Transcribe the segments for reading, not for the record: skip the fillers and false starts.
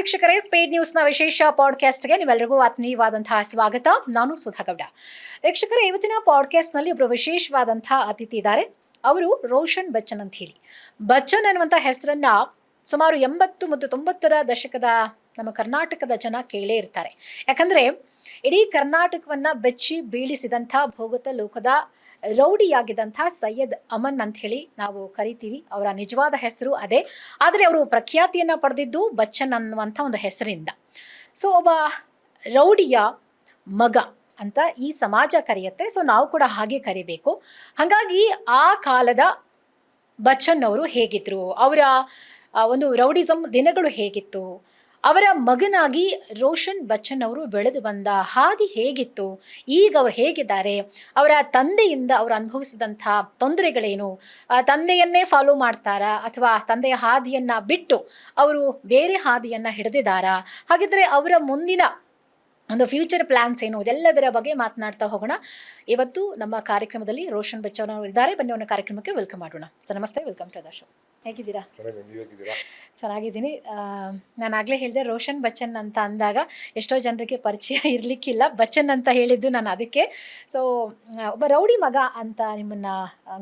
ವೀಕ್ಷಕರೇ, ಸ್ಪೀಡ್ ನ್ಯೂಸ್ನ ವಿಶೇಷ ಪಾಡ್ಕಾಸ್ಟ್ಗೆ ನಿಮ್ಮೆಲ್ಲರಿಗೂ ಆತ್ಮೀಯವಾದಂತಹ ಸ್ವಾಗತ. ನಾನು ಸುಧಾಗೌಡ. ವೀಕ್ಷಕರೇ, ಇವತ್ತಿನ ಪಾಡ್ಕಾಸ್ಟ್ನಲ್ಲಿ ಒಬ್ಬರು ವಿಶೇಷವಾದಂತಹ ಅತಿಥಿ ಇದ್ದಾರೆ. ಅವರು ರೋಷನ್ ಬಚ್ಚನ್ ಅಂತ ಹೇಳಿ. ಬಚ್ಚನ್ ಅನ್ನುವಂಥ ಹೆಸರನ್ನ ಸುಮಾರು 80 ಮತ್ತು 90ರ ದಶಕದ ನಮ್ಮ ಕರ್ನಾಟಕದ ಜನ ಕೇಳೇ ಇರ್ತಾರೆ. ಯಾಕಂದರೆ ಇಡೀ ಕರ್ನಾಟಕವನ್ನು ಬೆಚ್ಚಿ ಬೀಳಿಸಿದಂಥ ಭೋಗತ ಲೋಕದ ರೌಡಿಯಾಗಿದ್ದಂಥ ಸೈಯದ್ ಅಮನ್ ಅಂತ ಹೇಳಿ ನಾವು ಕರಿತೀವಿ. ಅವರ ನಿಜವಾದ ಹೆಸರು ಅದೇ. ಆದರೆ ಅವರು ಪ್ರಖ್ಯಾತಿಯನ್ನು ಪಡೆದಿದ್ದು ಬಚ್ಚನ್ ಅನ್ನುವಂಥ ಒಂದು ಹೆಸರಿಂದ. ಸೊ ಒಬ್ಬ ರೌಡಿಯ ಮಗ ಅಂತ ಈ ಸಮಾಜ ಕರೆಯುತ್ತೆ. ಸೊ ನಾವು ಕೂಡ ಹಾಗೆ ಕರಿಬೇಕು. ಹಾಗಾಗಿ ಆ ಕಾಲದ ಬಚ್ಚನ್ ಅವರು ಹೇಗಿದ್ರು, ಅವರ ಒಂದು ರೌಡಿಸಮ್ ದಿನಗಳು ಹೇಗಿತ್ತು, ಅವರ ಮಗನಾಗಿ ರೋಷನ್ ಬಚ್ಚನ್ ಅವರು ಬೆಳೆದು ಬಂದ ಹಾದಿ ಹೇಗಿತ್ತು, ಈಗ ಅವ್ರು ಹೇಗಿದ್ದಾರೆ, ಅವರ ತಂದೆಯಿಂದ ಅವರು ಅನುಭವಿಸಿದಂಥ ತೊಂದರೆಗಳೇನು, ತಂದೆಯನ್ನೇ ಫಾಲೋ ಮಾಡ್ತಾರಾ ಅಥವಾ ತಂದೆಯ ಹಾದಿಯನ್ನು ಬಿಟ್ಟು ಅವರು ಬೇರೆ ಹಾದಿಯನ್ನು ಹಿಡಿದಿದ್ದಾರಾ, ಹಾಗಿದ್ರೆ ಅವರ ಮುಂದಿನ ಒಂದು ಫ್ಯೂಚರ್ ಪ್ಲಾನ್ಸ್ ಏನು, ಇದೆಲ್ಲದರ ಬಗ್ಗೆ ಮಾತನಾಡ್ತಾ ಹೋಗೋಣ. ಇವತ್ತು ನಮ್ಮ ಕಾರ್ಯಕ್ರಮದಲ್ಲಿ ರೋಷನ್ ಬಚ್ಚನ್ ಅವರು ಇದ್ದಾರೆ. ಬನ್ನಿ ಅವನ ಕಾರ್ಯಕ್ರಮಕ್ಕೆ ವೆಲ್ಕಮ್ ಮಾಡೋಣ. ಸರ್ ನಮಸ್ತೆ, ವೆಲ್ಕಮ್ ಟು ದ ಶೋ. ಹೇಗಿದ್ದೀರಾ? ಚೆನ್ನಾಗಿದ್ದೀನಿ. ನಾನು ಆಗಲೇ ಹೇಳಿದೆ, ರೋಷನ್ ಬಚ್ಚನ್ ಅಂತ ಅಂದಾಗ ಎಷ್ಟೋ ಜನರಿಗೆ ಪರಿಚಯ ಇರಲಿಕ್ಕಿಲ್ಲ. ಬಚ್ಚನ್ ಅಂತ ಹೇಳಿದ್ದು ನಾನು ಅದಕ್ಕೆ. ಸೊ ಒಬ್ಬ ರೌಡಿ ಮಗ ಅಂತ ನಿಮ್ಮನ್ನು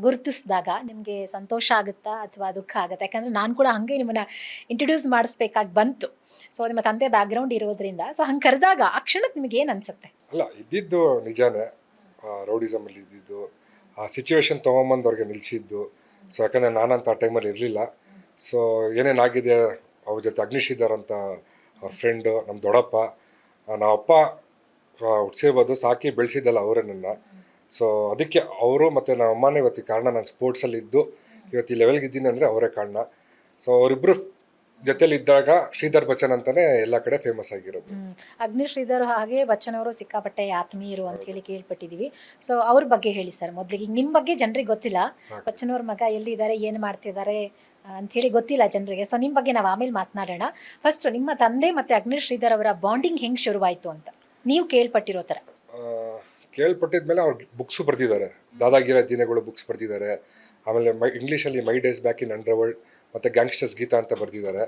ಗುರುತಿಸಿದಾಗ ನಿಮಗೆ ಸಂತೋಷ ಆಗುತ್ತಾ ಅಥವಾ ದುಃಖ ಆಗುತ್ತಾ? ಯಾಕಂದರೆ ನಾನು ಕೂಡ ಹಾಗೆ ನಿಮ್ಮನ್ನು ಇಂಟ್ರೊಡ್ಯೂಸ್ ಮಾಡಿಸ್ಬೇಕಾಗಿ ಬಂತು. ಸೊ ನಿಮ್ಮ ತಂದೆ ಬ್ಯಾಕ್ಗ್ರೌಂಡ್ ಇರೋದ್ರಿಂದ, ಸೊ ಹಂಗೆ ಕರೆದಾಗ ಆ ಕ್ಷಣಕ್ಕೆ ನಿಮಗೆ ಏನು ಅನ್ಸುತ್ತೆ? ಅಲ್ಲ, ಇದ್ದಿದ್ದು ನಿಜಾನೇ. ರೌಡಿಸಮಲ್ಲಿ ಇದ್ದಿದ್ದು, ಆ ಸಿಚುವೇಶನ್ ತೊಗೊಂಬಂದವ್ರಿಗೆ ನಿಲ್ಲಿಸಿದ್ದು. ಸೊ ಯಾಕಂದರೆ ನಾನಂತ ಆ ಟೈಮಲ್ಲಿ ಇರಲಿಲ್ಲ. ಸೊ ಏನೇನಾಗಿದೆ ಅವ್ರ ಜೊತೆ ಅಗ್ನಿಶೀಧರ್ ಅಂತ ಅವ್ರ ಫ್ರೆಂಡು, ನಮ್ಮ ದೊಡ್ಡಪ್ಪ, ನಾವಪ್ಪ ಹುಡ್ಸಿರ್ಬೋದು, ಸಾಕಿ ಬೆಳೆಸಿದ್ದಲ್ಲ ಅವರೇ ನನ್ನ. ಸೊ ಅದಕ್ಕೆ ಅವರು ಮತ್ತು ನಮ್ಮ ಅಮ್ಮನೇ ಇವತ್ತು ಕಾರಣ. ನಾನು ಸ್ಪೋರ್ಟ್ಸಲ್ಲಿ ಇದ್ದು ಇವತ್ತು ಈ ಲೆವೆಲ್ಗೆ ಇದ್ದೀನಿ ಅಂದರೆ ಅವರೇ ಕಾರಣ. ಸೊ ಅವರಿಬ್ಬರು ಜೊತೆಲಿ ಇದ್ದಾಗ ಶ್ರೀಧರ್ ಬಚ್ಚನ್ ಅಂತಾನೆ ಎಲ್ಲ ಕಡೆ ಫೇಮಸ್ ಆಗಿರೋದು. ಅಗ್ನಿ ಶ್ರೀಧರ್ ಹಾಗೆ ಬಚ್ಚನ್ ಅವರು ಸಿಕ್ಕಾಪಟ್ಟೆ ಆತ್ಮೀಯರು ಅಂತ ಹೇಳಿ ಕೇಳ್ಪಟ್ಟಿದೀವಿ. ಸೊ ಅವ್ರ ಬಗ್ಗೆ ಹೇಳಿ ಸರ್. ಮೊದಲಿಗೆ ನಿಮ್ಮ ಬಗ್ಗೆ ಜನರಿಗೆ ಗೊತ್ತಿಲ್ಲ, ಬಚ್ಚನ್ ಅವ್ರ ಮಗ ಎಲ್ಲಿದ್ದಾರೆ, ಏನು ಮಾಡ್ತಿದ್ದಾರೆ ಅಂತ ಹೇಳಿ ಗೊತ್ತಿಲ್ಲ ಜನರಿಗೆ. ಸೊ ನಿಮ್ಮ ಬಗ್ಗೆ ನಾವು ಆಮೇಲೆ ಮಾತನಾಡೋಣ. ಫಸ್ಟ್ ನಿಮ್ಮ ತಂದೆ ಮತ್ತೆ ಅಗ್ನಿ ಶ್ರೀಧರ್ ಅವರ ಬಾಂಡಿಂಗ್ ಹೆಂಗೆ ಶುರುವಾಯಿತು ಅಂತ ನೀವು ಕೇಳ್ಪಟ್ಟಿರೋ ಥರ. ಕೇಳ್ಪಟ್ಟಿದ್ಮೇಲೆ ಅವ್ರು ಬುಕ್ಸು ಬರ್ತಿದ್ದಾರೆ, ದಾದಾಗಿರ ದಿನಗಳು ಬುಕ್ಸ್ ಬರ್ತಿದ್ದಾರೆ. ಆಮೇಲೆ ಇಂಗ್ಲೀಷಲ್ಲಿ ಮೈ ಡೇಸ್ ಬ್ಯಾಕ್ ಇನ್ ಅಂಡರ್ವರ್ಲ್ಡ್ ಮತ್ತು ಗ್ಯಾಂಗ್ಸ್ಟರ್ಸ್ ಗೀತಾ ಅಂತ ಬರ್ತಿದ್ದಾರೆ.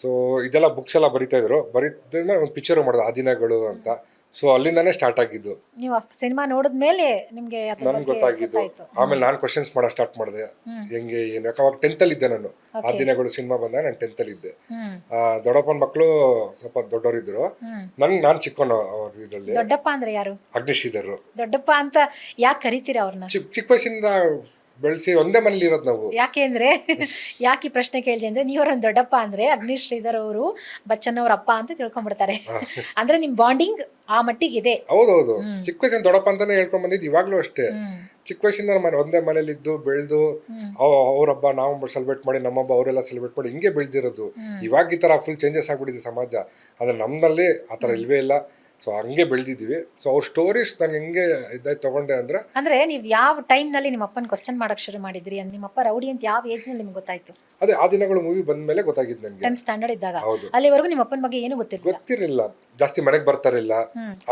ಸೊ ಇದೆಲ್ಲ ಬುಕ್ಸ್ ಎಲ್ಲ ಬರಿತಾಯಿದ್ರು. ಬರೀದ್ಮೇಲೆ ಒಂದು ಪಿಕ್ಚರು ಮಾಡೋದು ಆ ದಿನಗಳು ಅಂತ. ಸೊ ಅಲ್ಲಿಂದಾನೇ ಸ್ಟಾರ್ಟ್ ಆಗಿದ್ದು. ನೀವು ಸಿನಿಮಾ ನೋಡಿದ್ಮೇಲೆ ನಿಮಗೆ ನನ್ಗೆ ಗೊತ್ತಾಗಿದ್ದು. ಆಮೇಲೆ ನಾನು ಕ್ವಶನ್ಸ್ ಮಾಡೋ ಸ್ಟಾರ್ಟ್ ಮಾಡಿದೆ, ಹೆಂಗೆ ಏನು. ಯಾಕೆ ಅವಾಗ 10th ಇದ್ದೆ ನಾನು. ಆ ದಿನಗಳು ಸಿನಿಮಾ ಬಂದಾಗ ನಾನು 10th ಇದ್ದೆ. ದೊಡ್ಡಪ್ಪನ ಮಕ್ಕಳು ಸ್ವಲ್ಪ ದೊಡ್ಡವರಿದ್ರು, ನಾನು ಚಿಕ್ಕವನು ಅವ್ರ ಇದರಲ್ಲಿ. ದೊಡ್ಡಪ್ಪ ಅಂದ್ರೆ ಯಾರು? ಅಗ್ನಿಶೀಧರ್. ದೊಡ್ಡಪ್ಪ ಅಂತ ಯಾಕೆ ಕರಿತೀರಿ ಅವ್ರನ್ನ? ಚಿಕ್ಕ ವಯಸ್ಸಿಂದ ಬೆಳೆಸಿ ಒಂದೇ ಮನೇಲಿ ಇರೋದು ನಾವು. ಯಾಕೆ ಈ ಪ್ರಶ್ನೆ ಕೇಳಿದೆ ಅಂದ್ರೆ, ನೀವ್ರೊಂದು ದೊಡ್ಡಪ್ಪ ಅಂದ್ರೆ ಅಗ್ನಿ ಶ್ರೀಧರ್ ಅವರು ಬಚ್ಚನ್ ಅವ್ರ ಅಪ್ಪ ಅಂತ ತಿಳ್ಕೊಂಡ್ಬಿಡ್ತಾರೆ. ಅಂದ್ರೆ ನಿಮ್ ಬಾಂಡಿಂಗ್ ಆ ಮಟ್ಟಿಗೆ ಇದೆ. ಹೌದೌದು, ಚಿಕ್ಕ ವಯಸ್ಸಿನ ದೊಡ್ಡಪ್ಪ ಅಂತಾನೆ ಹೇಳ್ಕೊಂಡ್ ಬಂದಿದ್ದು. ಇವಾಗ್ಲೂ ಅಷ್ಟೇ, ಚಿಕ್ಕ ವಯಸ್ಸಿಂದ ಒಂದೇ ಮನೇಲಿ ಇದ್ದು ಬೆಳೆದು ಅವ್ರಬ್ಬ ನಾವು ಸೆಲೆಬ್ರೇಟ್ ಮಾಡಿ, ನಮ್ಮಬ್ಬ ಅವರೆಲ್ಲ ಸೆಲೆಬ್ರೇಟ್ ಮಾಡಿ ಹಿಂಗೆ ಬೆಳೆದಿರೋದು. ಇವಾಗ ಈ ತರ ಫುಲ್ ಚೇಂಜಸ್ ಆಗ್ಬಿಟ್ಟಿದೆ ಸಮಾಜ. ಆದ್ರೆ ನಮ್ದಲ್ಲಿ ಆ ತರ ಇಲ್ವೇ ಇಲ್ಲ. ಸೊ ಹಂಗೆ ಬೆಳೆದಿದ್ದೀವಿ. ಸೊ ಅವ್ರ ಸ್ಟೋರೀಸ್ ನಾನು ಹೆಂಗೆ ಇದಾಯ್ತು ತಗೊಂಡೆ ಅಂದ್ರೆ ನೀವು ಯಾವ ಟೈಮ್ ನಲ್ಲಿ ನಿಮ್ಮ ಅಪ್ಪನ ಕ್ವಶನ್ ಮಾಡಕ್ ಶುರು ಮಾಡಿದ್ರಿ? ನಿಮ್ಮಪ್ಪ ರೌಡಿ ಅಂತ ಯಾವ ಏಜ್ ನಲ್ಲಿ ನಿಮ್ಗೆ ಗೊತ್ತಾಯ್ತು? ಅದೇ ಆ ದಿನಗಳು ಮೂವಿ ಬಂದ ಮೇಲೆ ಗೊತ್ತಾಗಿದ್ದು ನನಗೆ. 10th ಸ್ಟ್ಯಾಂಡರ್ಡ್ ಇದ್ದಾಗ. ಅಲ್ಲಿವರೆಗೂ ನಿಮ್ಮ ಅಪ್ಪನ ಬಗ್ಗೆ ಏನು ಗೊತ್ತಿರಲಿಲ್ಲ. ಜಾಸ್ತಿ ಮನೆಗೆ ಬರ್ತಾರಿಲ್ಲ,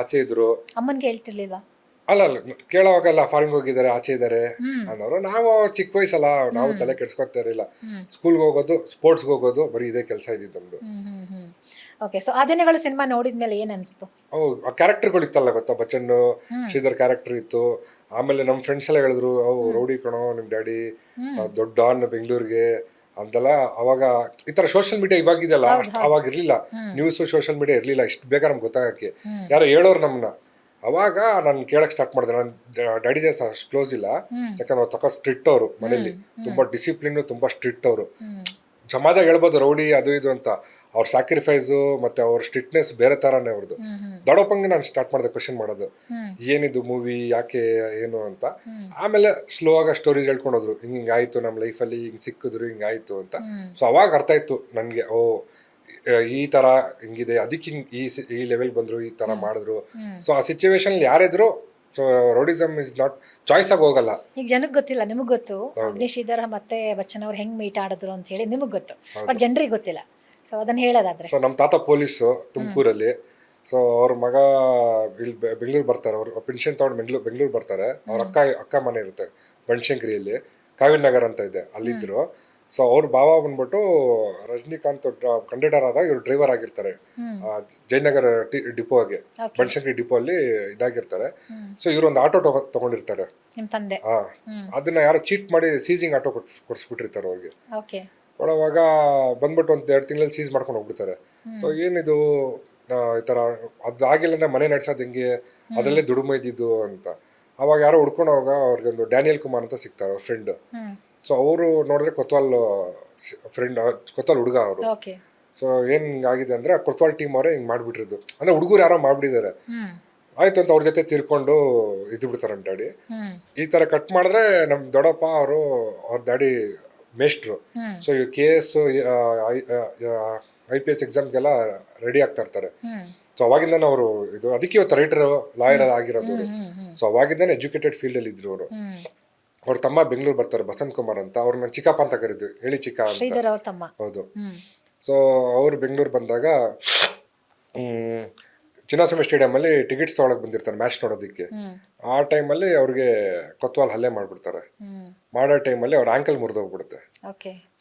ಆಚೆ ಇದ್ರು. ಅಮ್ಮನ್ಗೆ ಹೇಳ್ತಿರ್ಲಿಲ್ಲ? ಅಲ್ಲ, ಕೇಳೋವಾಗೆಲ್ಲ ಫಾರಿನ್ ಹೋಗಿದ್ದಾರೆ, ಆಚೆ ಇದ್ದಾರೆ ಅನ್ನೋರು. ನಾವು ಚಿಕ್ಕ ವಯಸ್ಸಲ್ಲ, ನಾವು ತಲೆ ಕೆಡ್ಸ್ಕೊತಾ ಇರಲಿಲ್ಲ. ಸ್ಕೂಲ್ಗೆ ಹೋಗೋದು, ಸ್ಪೋರ್ಟ್ಸ್ಗೆ ಹೋಗೋದು, ಬರೀ ಇದೇ ಕೆಲಸ ಇದ್ದಿದ್ದು ನಮ್ದು. ಓಕೆ. ಸೊ ಆ ದಿನಗಳು ಸಿನಿಮಾ ನೋಡಿದ್ಮೇಲೆ ಏನ್ ಅನ್ಸ್ತು? ಆ ಕ್ಯಾರೆಕ್ಟರ್ಗಳು ಇತ್ತಲ್ಲ ಗೊತ್ತಾ, ಬಚ್ಚನ್ ಶ್ರೀಧರ್ ಕ್ಯಾರೆಕ್ಟರ್ ಇತ್ತು. ಆಮೇಲೆ ನಮ್ಮ ಫ್ರೆಂಡ್ಸ್ ಎಲ್ಲ ಹೇಳಿದ್ರು, ಅವು ರೌಡಿ ಕಣೋ ನಿಮ್ ಡ್ಯಾಡಿ, ದೊಡ್ಡ ಡಾನ್ ಬೆಂಗಳೂರಿಗೆ ಅಂತೆಲ್ಲ. ಅವಾಗ ಈ ತರ ಸೋಷಿಯಲ್ ಮೀಡಿಯಾ ಇವಾಗಿದೆಲ್ಲ, ಅವಾಗ ಇರ್ಲಿಲ್ಲ. ನ್ಯೂಸ್ ಸೋಷಿಯಲ್ ಮೀಡಿಯಾ ಇರ್ಲಿಲ್ಲ ಇಷ್ಟು ಬೇಗ ನಮ್ಗೆ ಗೊತ್ತಾಗಕ್ಕೆ. ಯಾರೋ ಹೇಳೋರು ನಮ್ಮನ್ನ. ಅವಾಗ ನಾನು ಕೇಳಕ್ ಸ್ಟಾರ್ಟ್ ಮಾಡಿದೆ. ನಾನು ಡ್ಯಾಡಿ ಜೊತೆ ಅಷ್ಟು ಕ್ಲೋಸ್ ಇಲ್ಲ, ಯಾಕಂದ್ರೆ ಅವ್ರು ತಕ್ಕ ಸ್ಟ್ರಿಕ್ಟ್ ಅವರು ಮನೇಲಿ. ತುಂಬಾ ಡಿಸಿಪ್ಲಿನ್, ತುಂಬಾ ಸ್ಟ್ರಿಕ್ಟ್ ಅವರು. ಸಮಾಜ ಹೇಳ್ಬೋದು ರೌಡಿ ಅದು ಇದು ಅಂತ. ಅವ್ರ ಸ್ಯಾಕ್ರಿಫೈಸು ಮತ್ತೆ ಅವ್ರ ಸ್ಟ್ರಿಕ್ಟ್ನೆಸ್ ಬೇರೆ ತರಾನೇ ಅವ್ರದ್ದು. ದೊಡ್ಡಪ್ಪಂಗೆ ನಾನು ಸ್ಟಾರ್ಟ್ ಮಾಡಿದೆ ಕ್ವಶನ್ ಮಾಡೋದು, ಏನಿದು ಮೂವಿ, ಯಾಕೆ, ಏನು ಅಂತ. ಆಮೇಲೆ ಸ್ಲೋ ಆಗ ಸ್ಟೋರೀಸ್ ಹೇಳ್ಕೊಂಡೋದ್ರು, ಹಿಂಗಾಯ್ತು ನಮ್ಮ ಲೈಫಲ್ಲಿ, ಹಿಂಗೆ ಸಿಕ್ಕಿದ್ರು, ಹಿಂಗಾಯ್ತು ಅಂತ. ಸೊ ಅವಾಗ ಅರ್ಥ ಆಯ್ತು ನನಗೆ, ಓ ಈ ತರ ಹಿಂಗಿದೆ, ಅದಕ್ಕೆ ಈ ಲೆವೆಲ್ ಬಂದ್ರು, ಈ ತರ ಮಾಡಿದ್ರು. ಸೊ ಆ ಸಿಚುವೇಶನ್ ಯಾರಿದ್ರು, so rowdyism is not choice ಆಗಿ ಹೋಗಲ್ಲ. ಈಗ ಜನಕ್ಕೆ ಗೊತ್ತಿಲ್ಲ, ನಿಮಗೆ ಗೊತ್ತು ಅಗ್ನಿ ಶ್ರೀಧರ್ ಮತ್ತೆ ಬಚ್ಚನ್ ಅವ್ರು ಹೆಂಗ್ ಮೀಟ್ ಆಡಿದ್ರು ಅಂತ ಹೇಳಿ ನಿಮಗೆ ಗೊತ್ತು, ಬಟ್ ಜನರಿಗೆ ಗೊತ್ತಿಲ್ಲ. ಸೊ ಅದನ್ನ ಹೇಳೋದಾದ್ರೆ, ಸೊ ನಮ್ಮ ತಾತ ಪೊಲೀಸು ತುಮಕೂರಲ್ಲಿ. ಸೊ ಅವ್ರ ಮಗ ಇಲ್ಲಿ ಬೆಂಗಳೂರು ಬರ್ತಾರೆ. ಅವ್ರು ಪೆನ್ಷನ್ ತಗೊಂಡು ಬೆಂಗಳೂರು ಬರ್ತಾರೆ. ಅವ್ರ ಅಕ್ಕ ಮನೆ ಇರುತ್ತೆ ಬನಶಂಕರಿಯಲ್ಲಿ, ಕಾವೇರಿ ನಗರ್ ಅಂತ ಇದೆ, ಅಲ್ಲಿದ್ರು. ಸೊ ಅವ್ರ ಭಾವ ಬಂದ್ಬಿಟ್ಟು ರಜನಿಕಾಂತ್ ಕಂಡಕ್ಟರ್ ಆದಾಗ ಇವ್ರು ಡ್ರೈವರ್ ಆಗಿರ್ತಾರೆ ಜಯನಗರ ಡಿಪೋಗೆ ಬನಶಂಕರಿ ಡಿಪೋ ಅಲ್ಲಿ ಇದಾಗಿರ್ತಾರೆ. ಸೊ ಇವ್ರು ಒಂದು ಆಟೋ ತಗೊಂಡಿರ್ತಾರೆ. ನಿಮ್ ತಂದೆ ಅದನ್ನ ಯಾರೋ ಚೀಟ್ ಮಾಡಿ ಸೀಸಿಂಗ್ ಆಟೋ ಕೊಡಿಸ್ಬಿಟ್ಟಿರ್ತಾರೆ ಅವ್ರಿಗೆ. ಓಕೆ. ಕೊಡುವಾಗ ಬಂದ್ಬಿಟ್ಟು ಒಂದು 2 ತಿಂಗಳಲ್ಲಿ ಸೀಸ್ ಮಾಡ್ಕೊಂಡು ಹೋಗ್ಬಿಡ್ತಾರೆ. ಸೊ ಏನಿದು ಈ ಥರ ಅದು ಆಗಿಲ್ಲ ಅಂದ್ರೆ ಮನೆ ನಡ್ಸೋದು ಹೆಂಗೆ, ಅದರಲ್ಲೇ ದುಡಿಮೆ ಇದ್ದಿದ್ದು ಅಂತ. ಅವಾಗ ಯಾರೋ ಹುಡ್ಕೊಂಡು ಹೋಗ ಅವ್ರಿಗೊಂದು ಡ್ಯಾನಿಯಲ್ ಕುಮಾರ್ ಅಂತ ಸಿಗ್ತಾರೆ, ಅವ್ರ ಫ್ರೆಂಡ್. ಸೊ ಅವರು ನೋಡಿದ್ರೆ ಕೊತ್ವಾಲ್ ಫ್ರೆಂಡ್, ಕೊತ್ವಾಲ್ ಹುಡುಗ ಅವರು. ಓಕೆ. ಸೊ ಏನ್ ಆಗಿದೆ ಅಂದ್ರೆ ಕೊತ್ವಾಲ್ ಟೀಮ್ ಅವರೇ ಹಿಂಗೆ ಮಾಡ್ಬಿಟ್ಟಿರೋದು, ಅಂದ್ರೆ ಹುಡುಗರು ಯಾರೋ ಮಾಡ್ಬಿಟ್ಟಿದ್ದಾರೆ. ಆಯ್ತು ಅಂತ ಅವ್ರ ಜೊತೆ ತಿರ್ಕೊಂಡು ಇದ್ದು ಬಿಡ್ತಾರೆ ನಮ್ಮ ಡ್ಯಾಡಿ. ಈ ತರ ಕಟ್ ಮಾಡಿದ್ರೆ ನಮ್ ದೊಡ್ಡಪ್ಪ ಅವರು ಅವ್ರ ಡ್ಯಾಡಿ ಮೇಸ್ಟ್ರು. ಸೊ ಈ KS IPS ಎಕ್ಸಾಮ್ಗೆಲ್ಲ ರೆಡಿ ಆಗ್ತಾ ಇರ್ತಾರೆ. ಸೊ ಅವಾಗಿಂದಾನೆ ಅವರು ಇದು ಅದಕ್ಕೆ ಇವತ್ತು ರೈಟರ್ ಲಾಯರ್ ಆಗಿರೋದು ಅವರು. ಸೊ ಅವಾಗಿಂದಾನೆ ಎಜುಕೇಟೆಡ್ ಫೀಲ್ಡ್ ಅಲ್ಲಿ ಇದ್ರು ಅವರು. ಅವ್ರ ತಮ್ಮ ಬೆಂಗಳೂರು ಬರ್ತಾರೆ, ಬಸಂತ್ ಕುಮಾರ್ ಅಂತ. ಅವ್ರನ್ನ ಚಿಕ್ಕಪ್ಪ ಅಂತ ಕರೀತೀವಿ, ಹೇಳಿ ಚಿಕ್ಕ ಅಂತ. ಶ್ರೀಧರ್ ಅವ್ರ ತಮ್ಮ. ಹೌದು. ಸೊ ಅವರು ಬೆಂಗಳೂರು ಬಂದಾಗ ಚಿನ್ನಸ್ವಾಮಿ ಸ್ಟೇಡಿಯಂ ಟಿಕೆಟ್ಸ್ ತೊಗೊಳಕ್ ಬಂದಿರ್ತಾರೆ ಮ್ಯಾಚ್ ನೋಡೋದಕ್ಕೆ. ಆ ಟೈಮಲ್ಲಿ ಅವ್ರಿಗೆ ಕೊತ್ವಾಲ್ ಹಲ್ಲೆ ಮಾಡ್ಬಿಡ್ತಾರೆ. ಮಾಡೋ ಟೈಮಲ್ಲಿ ಅವ್ರ ಆಂಕಲ್ ಮುರಿದೋಗ್ಬಿಡುತ್ತೆ.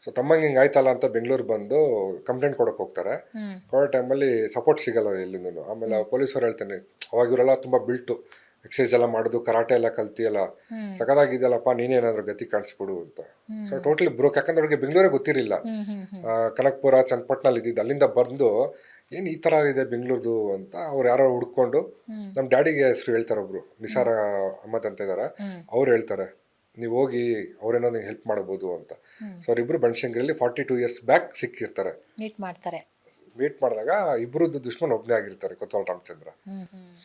ಸೊ ತಮ್ಮಂಗೆ ಹಿಂಗೆ ಆಯ್ತಲ್ಲ ಅಂತ ಬೆಂಗಳೂರು ಬಂದು ಕಂಪ್ಲೇಂಟ್ ಕೊಡಕ್ ಹೋಗ್ತಾರೆ. ಕೊಡೋ ಟೈಮಲ್ಲಿ ಸಪೋರ್ಟ್ ಸಿಗಲ್ಲ ಎಲ್ಲಿಂದೂ. ಆಮೇಲೆ ಪೊಲೀಸರು ಹೇಳ್ತಾನೆ, ಅವಾಗ ಇವರೆಲ್ಲ ತುಂಬಾ ಬಿಲ್ಟು, ಎಕ್ಸಸೈಸ್ ಎಲ್ಲ ಮಾಡೋದು, ಕರಾಟೆ ಎಲ್ಲ ಕಲ್ತಿಯಲ್ಲ, ಸಖತ್ತಾಗಿದೆಯಲ್ಲಪ್ಪ, ನೀನೇನಾದ್ರೂ ಗತಿ ಕಾಣಿಸ್ಬಿಡು ಅಂತ. So totally broke. ಯಾಕಂದ್ರೆ ಅವ್ರಿಗೆ ಬೆಂಗಳೂರೇ ಗೊತ್ತಿರಲಿಲ್ಲ, ಕನಕ್ಪುರ ಚನ್ನಪಟ್ಟಣಲ್ಲಿ ಇದ್ದಿದ್ದು. ಅಲ್ಲಿಂದ ಬಂದು ಏನು ಈ ಥರ ಇದೆ ಬೆಂಗಳೂರ್ದು ಅಂತ ಅವ್ರು ಯಾರೋ ಹುಡ್ಕೊಂಡು ನಮ್ಮ ಡ್ಯಾಡಿಗೆ ಹೆಸರು ಹೇಳ್ತಾರೆ, ಒಬ್ರು ನಿಸಾರ್ ಅಹಮದ್ ಅಂತ ಇದ್ದಾರೆ. ಅವ್ರು ಹೇಳ್ತಾರೆ, ನೀವು ಹೋಗಿ ಅವ್ರೇನೋ ನೀವು ಹೆಲ್ಪ್ ಮಾಡ್ಬೋದು ಅಂತ. ಸೊ ಅವ್ರಿಬ್ರು ಬನಶಂಕರಿಯಲ್ಲಿ 42 years ಬ್ಯಾಕ್ ಸಿಕ್ಕಿರ್ತಾರೆ. ಮೀಟ್ ಮಾಡಿದಾಗ ಇಬ್ಬರದ್ದು ದುಶ್ಮನ್ ಒಬ್ಬನೇ ಆಗಿರ್ತಾರೆ, ಕೊತ್ವಾಲ್ ರಾಮಚಂದ್ರ.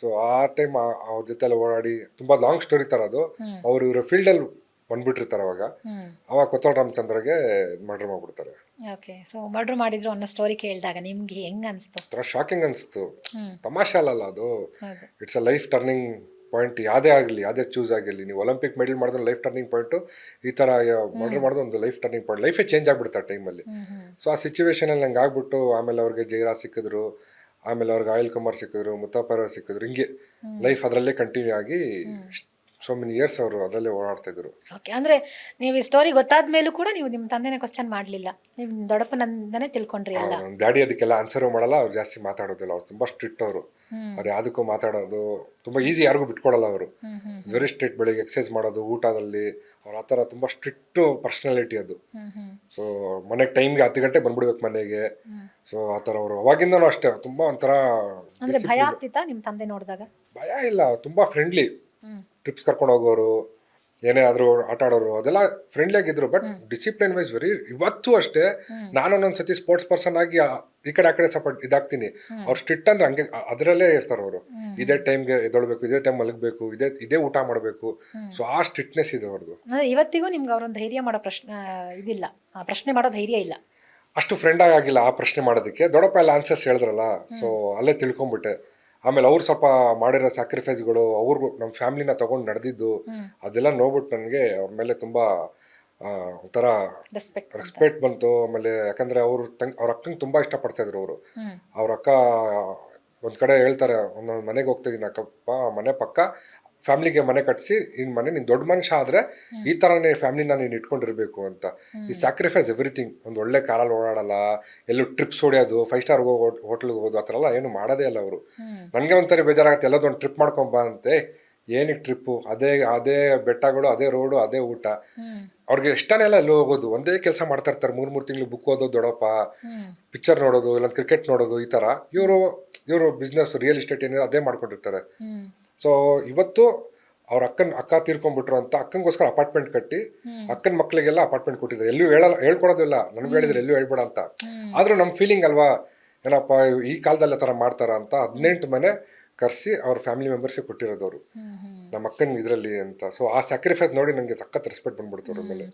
ಸೊ ಆ ಟೈಮ್ ಅವ್ರ ಜೊತೆ ಎಲ್ಲ ಓಡಾಡಿ ತುಂಬಾ ಲಾಂಗ್ ಸ್ಟೋರಿ ತರ ಅದು. ಅವ್ರು ಇವ್ರ ಫೀಲ್ಡ್ ಅಲ್ಲಿ ಬಂದ್ಬಿಟ್ಟಿರ್ತಾರೆ. ಅವಾಗ ಕೊತ್ವಾಲ್ ರಾಮಚಂದ್ರಗೆ ಮರ್ಡರ್ ಮಾಡ್ಬಿಡ್ತಾರೆ. ಓಕೆ. ಸೊ ಮರ್ಡರ್ ಮಾಡಿದ್ರು ಅನ್ನೋ ಸ್ಟೋರಿ ಕೇಳಿದಾಗ ನಿಮ್ಗೆ ಹೆಂಗ್ ಅನ್ಸ್ತು? ಶಾಕಿಂಗ್ ಅನ್ಸ್ತು. ತಮಾಷೆ ಅಲ್ಲ ಅದು. It's a life turning point. ಯಾವುದೇ ಆಗಲಿ, ಯಾವುದೇ ಚೂಸ್ ಆಗಿರಲಿ, ನೀವು ಒಲಿಂಪಿಕ್ ಮೆಡಲ್ ಮಾಡಿದ್ರೆ ಲೈಫ್ ಟರ್ನಿಂಗ್ ಪಾಯಿಂಟು. ಈ ಥರ ಮರ್ಡರ್ ಮಾಡಿದ್ರೆ ಒಂದು ಲೈಫ್ ಟರ್ನಿಂಗ್ ಪಾಯಿಂಟ್. ಲೈಫೇ ಚೇಂಜ್ ಆಗ್ಬಿಡುತ್ತೆ ಆ ಟೈಮಲ್ಲಿ. ಸೊ ಆ ಸಿಚುವೇಶನಲ್ಲಿ ನಂಗೆ ಆಗ್ಬಿಟ್ಟು ಆಮೇಲೆ ಅವ್ರಿಗೆ ಜಯರಾಜ್ ಸಿಕ್ಕಿದ್ರು, ಆಮೇಲೆ ಅವ್ರಿಗೆ ಆಯಿಲ್ ಕುಮಾರ್ ಸಿಕ್ಕಿದ್ರು, ಮುತ್ತಪ್ಪರ ಸಿಕ್ಕಿದ್ರು. ಹಿಂಗೆ ಲೈಫ್ ಅದರಲ್ಲೇ ಕಂಟಿನ್ಯೂ ಆಗಿ ಸೋ ಮೆನಿ ಇಯರ್ಸ್ ಅವರು ಅದರಲ್ಲೇ ಓಡಾಡ್ತಾ ಇದ್ರು. ಓಕೆ. ಅಂದ್ರೆ ನೀವು ಈ ಸ್ಟೋರಿ ಗೊತ್ತಾದ ಮೇಲೂ ಕೂಡ ನೀವು ನಿಮ್ಮ ತಂದೆನೇ ಕ್ವಶನ್ ಮಾಡಲಿಲ್ಲ, ನಿಮ್ಮ ದೊಡ್ಡಪ್ಪನಂದನೇ ತಿಳ್ಕೊಂಡ್ರಿ ಎಲ್ಲ? ಡ್ಯಾಡಿ ಅದಕ್ಕೆಲ್ಲ ಆನ್ಸರು ಮಾಡಲ್ಲ, ಅವ್ರು ಜಾಸ್ತಿ ಮಾತಾಡೋದಿಲ್ಲ. ಅವ್ರು ತುಂಬಾ ಸ್ಟ್ರಿಕ್ಟ್. ಅವರು ಯಾವುದಕ್ಕೂ ಮಾತಾಡೋದು ತುಂಬಾ ಈಸಿ, ಯಾರಿಗೂ ಬಿಟ್ಕೊಡಲ್ಲ ಅವರು. Very strict. ಬೆಳಿಗ್ಗೆ ಎಕ್ಸಸೈಸ್ ಮಾಡೋದು, ಊಟದಲ್ಲಿ ಅವ್ರ ಆ ಥರ ತುಂಬಾ ಸ್ಟ್ರಿಕ್ಟ್ ಪರ್ಸನಾಲಿಟಿ ಅದು. ಸೊ ಮನೆಗೆ ಟೈಮ್ಗೆ 10 ಗಂಟೆ ಬಂದ್ಬಿಡ್ಬೇಕು ಮನೆಗೆ. ಸೊ ಆ ಥರ ಅವರು ಅವಾಗಿಂದನೂ ಅಷ್ಟೇ ತುಂಬಾ ಒಂಥರ. ಅಂದ್ರೆ ಭಯ ಆಗ್ತಿತ್ತಾ ನಿಮ್ಮ ತಂದೆ ನೋಡಿದಾಗ? ಭಯ ಇಲ್ಲ, ತುಂಬಾ ಫ್ರೆಂಡ್ಲಿ. ಟ್ರಿಪ್ಸ್ ಕರ್ಕೊಂಡು ಹೋಗೋರು, ಏನೇ ಆದ್ರೂ ಆಟ ಆಡೋರು, ಅದೆಲ್ಲ ಫ್ರೆಂಡ್ಲಿ ಆಗಿದ್ರು. But discipline wise very. ಇವತ್ತು ಅಷ್ಟೇ ನಾನು ಒಂದೊಂದ್ಸತಿ ಸ್ಪೋರ್ಟ್ಸ್ ಪರ್ಸನ್ ಆಗಿ ಈ ಕಡೆ ಆ ಕಡೆ ಸ್ವಲ್ಪ ಇದಾಗ್ತೀನಿ. ಅವ್ರು ಸ್ಟ್ರಿಕ್ಟ್ ಅಂದ್ರೆ ಹಂಗೆ ಅದರಲ್ಲೇ ಇರ್ತಾರೆ ಅವರು. ಇದೇ ಟೈಮ್ಗೆ ಎದ್ದೊಳ್ಬೇಕು, ಇದೇ ಟೈಮ್ ಮಲಗಬೇಕು, ಇದೇ ಊಟ ಮಾಡಬೇಕು. ಸೊ ಆ ಸ್ಟ್ರಿಕ್ಟ್ನೆಸ್ ಇದೆ ಅವ್ರದ್ದು. ಇವತ್ತಿಗೂ ನಿಮ್ಗೆ ಅವ್ರನ್ನ ಧೈರ್ಯ ಮಾಡೋ ಇದಿಲ್ಲ, ಪ್ರಶ್ನೆ ಮಾಡೋ ಧೈರ್ಯ ಇಲ್ಲ? ಅಷ್ಟು ಫ್ರೆಂಡ್ ಆಗಿಲ್ಲ ಆ ಪ್ರಶ್ನೆ ಮಾಡೋದಕ್ಕೆ. ದೊಡ್ಡಪ್ಪ ಎಲ್ಲ ಆನ್ಸರ್ಸ್ ಹೇಳಿದ್ರಲ್ಲ, ಸೊ ಅಲ್ಲೇ ತಿಳ್ಕೊಂಬಿಟ್ಟೆ. ಆಮೇಲೆ ಅವ್ರು ಸ್ವಲ್ಪ ಮಾಡಿರೋ ಸ್ಯಾಕ್ರಿಫೈಸ್ಗಳು, ಅವ್ರಿಗೂ ನಮ್ಮ ಫ್ಯಾಮಿಲಿನ ತಗೊಂಡು ನಡೆದಿದ್ದು, ಅದೆಲ್ಲ ನೋಡ್ಬಿಟ್ಟು ನನಗೆ ಅವ್ರ ಮೇಲೆ ತುಂಬಾ ಒಂಥರ ರೆಸ್ಪೆಕ್ಟ್ ಬಂತು. ಆಮೇಲೆ ಯಾಕಂದ್ರೆ ಅವ್ರ ಅಕ್ಕಂಗೆ ತುಂಬಾ ಇಷ್ಟಪಡ್ತಾ ಇದ್ರು ಅವರು. ಅವ್ರ ಅಕ್ಕ ಒಂದ್ ಕಡೆ ಹೇಳ್ತಾರೆ, ಒಂದೊಂದು ಮನೆಗೆ ಹೋಗ್ತಿದ್ದೀನಿ ಅಕ್ಕಪ್ಪ, ಮನೆ ಪಕ್ಕ ಫ್ಯಾಮಿಲಿಗೆ ಮನೆ ಕಟ್ಸಿ, ನೀನ್ ದೊಡ್ಡ ಮನುಷ್ಯ ಆದ್ರೆ ಈ ತರನೇ ಫ್ಯಾಮಿಲಿನ ನೀನು ಇಟ್ಕೊಂಡಿರ್ಬೇಕು ಅಂತ. ಈ ಸ್ಯಾಕ್ರಿಫೈಸ್ ಎವ್ರಿಥಿಂಗ್. ಒಂದು ಒಳ್ಳೆ ಕಾರಲ್ಲಿ ಓಡಾಡಲ್ಲ, ಎಲ್ಲೂ ಟ್ರಿಪ್ಸ್ ಹೊಡೆಯೋದು, 5 ಸ್ಟಾರ್ ಹೋಟ್ಲಿಗೆ ಹೋಗೋದು, ಆ ಥರ ಎಲ್ಲ ಏನು ಮಾಡೋದೇ ಇಲ್ಲ ಅವರು. ನನಗೆ ಒಂಥರ ಬೇಜಾರಾಗುತ್ತೆ, ಎಲ್ಲದೊಂದು ಟ್ರಿಪ್ ಮಾಡ್ಕೊಂಬ ಅಂತೆ. ಏನಕ್ಕೆ ಟ್ರಿಪ್ಪು? ಅದೇ ಬೆಟ್ಟಗಳು, ಅದೇ ರೋಡು, ಅದೇ ಊಟ. ಅವ್ರಿಗೆ ಇಷ್ಟನೇ ಎಲ್ಲ ಎಲ್ಲೂ ಹೋಗೋದು, ಒಂದೇ ಕೆಲಸ ಮಾಡ್ತಾ ಇರ್ತಾರೆ. 3 ತಿಂಗಳು ಬುಕ್ ಓದೋದು ದೊಡ್ಡಪ್ಪ, ಪಿಕ್ಚರ್ ನೋಡೋದು, ಇಲ್ಲ ಕ್ರಿಕೆಟ್ ನೋಡೋದು, ಈ ಥರ. ಇವರು ಬಿಸ್ನೆಸ್, ರಿಯಲ್ ಎಸ್ಟೇಟ್ ಏನಿದೆ ಅದೇ ಮಾಡ್ಕೊಂಡಿರ್ತಾರೆ. ಸೊ ಇವತ್ತು ಅವ್ರ ಅಕ್ಕ ತೀರ್ಕೊಂಡ್ಬಿಟ್ರು ಅಂತ ಅಕ್ಕಂಗೋಸ್ಕರ ಅಪಾರ್ಟ್ಮೆಂಟ್ ಕಟ್ಟಿ ಅಕ್ಕನ ಮಕ್ಳಿಗೆಲ್ಲ ಅಪಾರ್ಟ್ಮೆಂಟ್ ಕೊಟ್ಟಿದ್ದಾರೆ. ಎಲ್ಲೂ ಹೇಳ್ಕೊಡೋದಿಲ್ಲ, ನನ್ಗೆ ಹೇಳಿದ್ರೆ ಎಲ್ಲೂ ಹೇಳ್ಬೇಡ ಅಂತ. ಆದ್ರೂ ನಮ್ ಫೀಲಿಂಗ್ ಅಲ್ವಾ, ಏನಪ್ಪ ಈ ಕಾಲದಲ್ಲಿ ಥರ ಮಾಡ್ತಾರ ಅಂತ 18 ಮನೆ ಕರ್ಸಿ ಅವ್ರ ಫ್ಯಾಮಿಲಿ ಮೆಂಬರ್ಸ್ಗೆ ಕೊಟ್ಟಿರೋದು ಅವರು, ನಮ್ಮ ಅಕ್ಕನ ಇದರಲ್ಲಿ ಅಂತ. ಸೊ ಆ ಸ್ಯಾಕ್ರಿಫೈಸ್ ನೋಡಿ ನನಗೆ ಸಖತ್ ರೆಸ್ಪೆಕ್ಟ್ ಬಂದ್ಬಿಡ್ತು ಅವ್ರ ಮೇಲೆ.